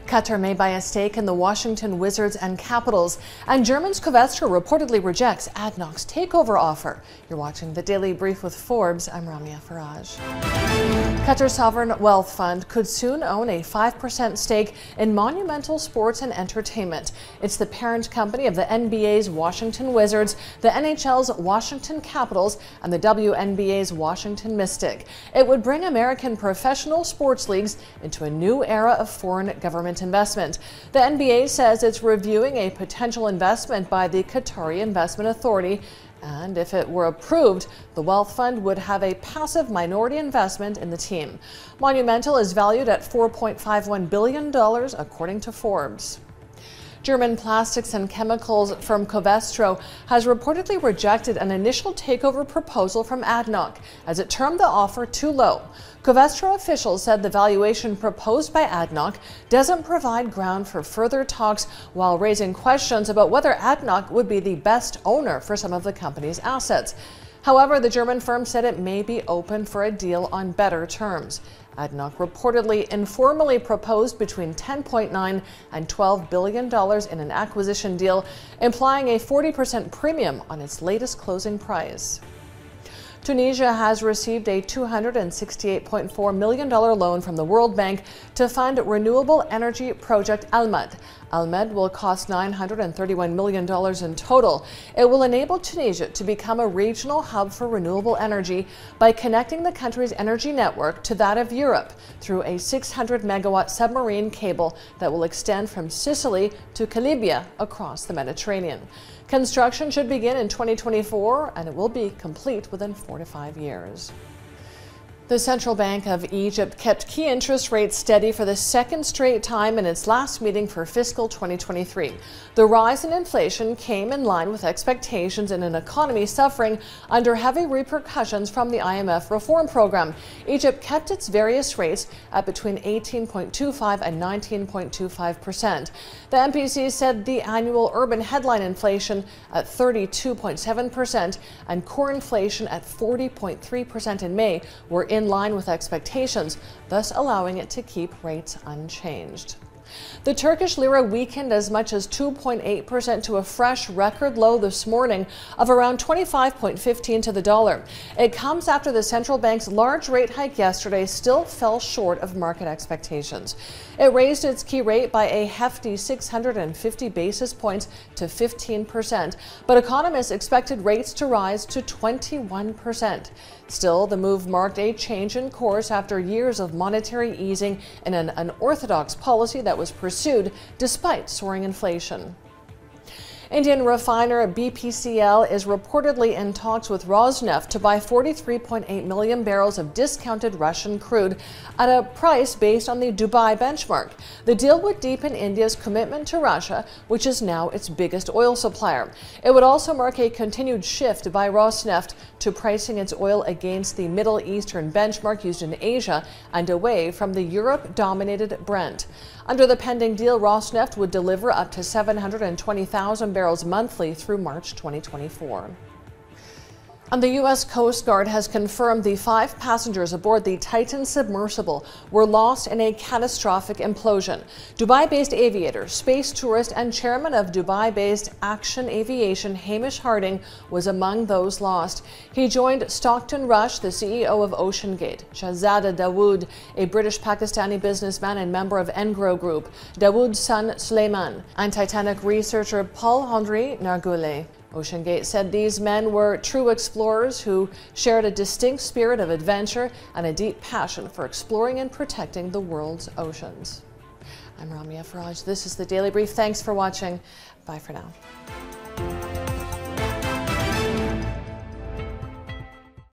Qatar may buy a stake in the Washington Wizards and Capitals, and German's Covestro reportedly rejects ADNOC's takeover offer. You're watching the Daily Brief with Forbes. I'm Ramia Faraj. Qatar Sovereign Wealth Fund could soon own a 5% stake in Monumental Sports and Entertainment. It's the parent company of the NBA's Washington Wizards, the NHL's Washington Capitals, and the WNBA's Washington Mystic. It would bring American professional sports leagues into a new era of foreign government investment. The NBA says it's reviewing a potential investment by the Qatari Investment Authority, and if it were approved, the wealth fund would have a passive minority investment in the team. Monumental is valued at $4.51 billion, according to Forbes. German plastics and chemicals firm Covestro has reportedly rejected an initial takeover proposal from ADNOC, as it termed the offer too low. Covestro officials said the valuation proposed by ADNOC doesn't provide ground for further talks, while raising questions about whether ADNOC would be the best owner for some of the company's assets. However, the German firm said it may be open for a deal on better terms. ADNOC reportedly informally proposed between $10.9 and $12 billion in an acquisition deal, implying a 40% premium on its latest closing price. Tunisia has received a $268.4 million loan from the World Bank to fund renewable energy project Almed. Almed will cost $931 million in total. It will enable Tunisia to become a regional hub for renewable energy by connecting the country's energy network to that of Europe through a 600-megawatt submarine cable that will extend from Sicily to Calibia across the Mediterranean. Construction should begin in 2024, and it will be complete within 4 to 5 years. The Central Bank of Egypt kept key interest rates steady for the second straight time in its last meeting for fiscal 2023. The rise in inflation came in line with expectations in an economy suffering under heavy repercussions from the IMF reform program. Egypt kept its various rates at between 18.25% and 19.25%. The MPC said the annual urban headline inflation at 32.7% and core inflation at 40.3% in May were in line with expectations, thus allowing it to keep rates unchanged. The Turkish lira weakened as much as 2.8% to a fresh record low this morning of around 25.15 to the dollar. It comes after the central bank's large rate hike yesterday still fell short of market expectations. It raised its key rate by a hefty 650 basis points to 15%, but economists expected rates to rise to 21%. Still, the move marked a change in course after years of monetary easing and an unorthodox policy that was pursued despite soaring inflation. Indian refiner BPCL is reportedly in talks with Rosneft to buy 43.8 million barrels of discounted Russian crude at a price based on the Dubai benchmark. The deal would deepen India's commitment to Russia, which is now its biggest oil supplier. It would also mark a continued shift by Rosneft to pricing its oil against the Middle Eastern benchmark used in Asia and away from the Europe-dominated Brent. Under the pending deal, Rosneft would deliver up to 720,000 barrels monthly through March 2024. And the U.S. Coast Guard has confirmed the 5 passengers aboard the Titan submersible were lost in a catastrophic implosion. Dubai-based aviator, space tourist, and chairman of Dubai-based Action Aviation, Hamish Harding, was among those lost. He joined Stockton Rush, the CEO of OceanGate, Shahzada Dawood, a British-Pakistani businessman and member of Engro Group, Dawood's son Suleiman, and Titanic researcher Paul-Henri Nargoulet. OceanGate said these men were true explorers who shared a distinct spirit of adventure and a deep passion for exploring and protecting the world's oceans. I'm Ramia Faraj. This is the Daily Brief. Thanks for watching. Bye for now.